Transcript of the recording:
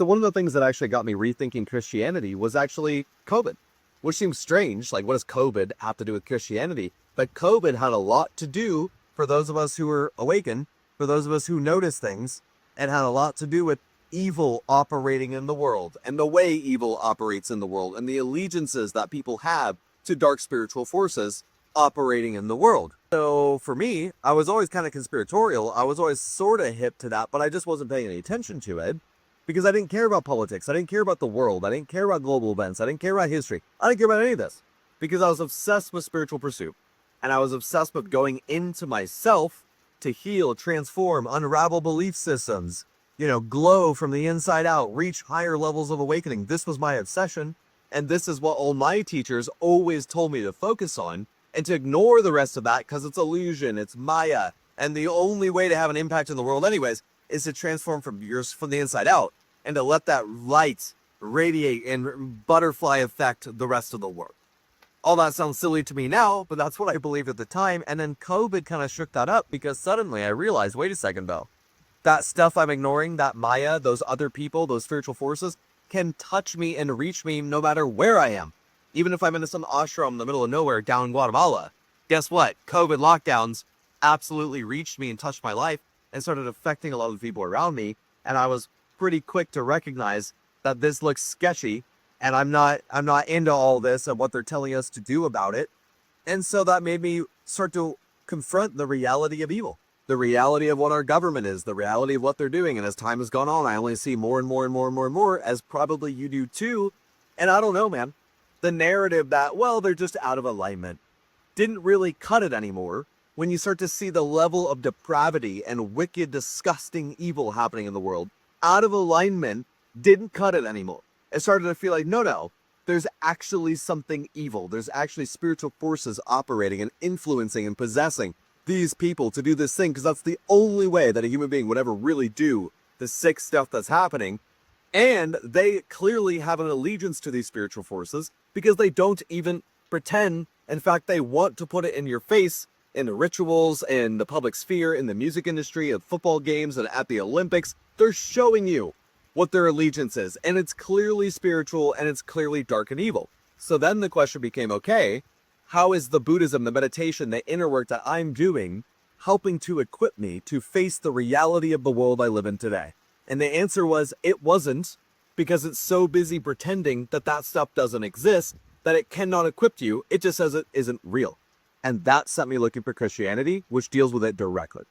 So one of the things that actually got me rethinking Christianity was actually COVID, which seems strange. Like, what does COVID have to do with Christianity? But COVID had a lot to do, for those of us who were awakened, for those of us who notice things, it had a lot to do with evil operating in the world and the way evil operates in the world and the allegiances that people have to dark spiritual forces operating in the world. So for me, I was always kind of conspiratorial. I was always sort of hip to that, but I just wasn't paying any attention to it because I didn't care about politics. I didn't care about the world. I didn't care about global events. I didn't care about history. I didn't care about any of this because I was obsessed with spiritual pursuit. And I was obsessed with going into myself to heal, transform, unravel belief systems, glow from the inside out, reach higher levels of awakening. This was my obsession. And this is what all my teachers always told me to focus on and to ignore the rest of that because it's illusion, it's Maya. And the only way to have an impact in the world anyways is to transform from the inside out and to let that light radiate and butterfly affect the rest of the world. All that sounds silly to me now, but that's what I believed at the time. And then COVID kind of shook that up because suddenly I realized, wait a second, though. That stuff I'm ignoring, that Maya, those other people, those spiritual forces, can touch me and reach me no matter where I am. Even if I'm in some ashram in the middle of nowhere down in Guatemala. Guess what? COVID lockdowns absolutely reached me and touched my life and started affecting a lot of the people around me. And I was pretty quick to recognize that this looks sketchy. And I'm not into all this and what they're telling us to do about it. And so that made me start to confront the reality of evil, the reality of what our government is, the reality of what they're doing. And as time has gone on, I only see more and more and more and more and more, as probably you do too. And I don't know, man, the narrative that, well, they're just out of alignment didn't really cut it anymore when you start to see the level of depravity and wicked, disgusting evil happening in the world. Out of alignment didn't cut it anymore. It started to feel like, no, there's actually something evil. There's actually spiritual forces operating and influencing and possessing these people to do this thing, because that's the only way that a human being would ever really do the sick stuff that's happening. And they clearly have an allegiance to these spiritual forces because they don't even pretend. In fact, they want to put it in your face in the rituals, in the public sphere, in the music industry, at football games, and at the Olympics. They're showing you what their allegiance is, and it's clearly spiritual and it's clearly dark and evil. So then the question became, okay, how is the Buddhism, the meditation, the inner work that I'm doing helping to equip me to face the reality of the world I live in today? And the answer was, it wasn't, because it's so busy pretending that that stuff doesn't exist that it cannot equip you. It just says it isn't real. And that set me looking for Christianity, which deals with it directly.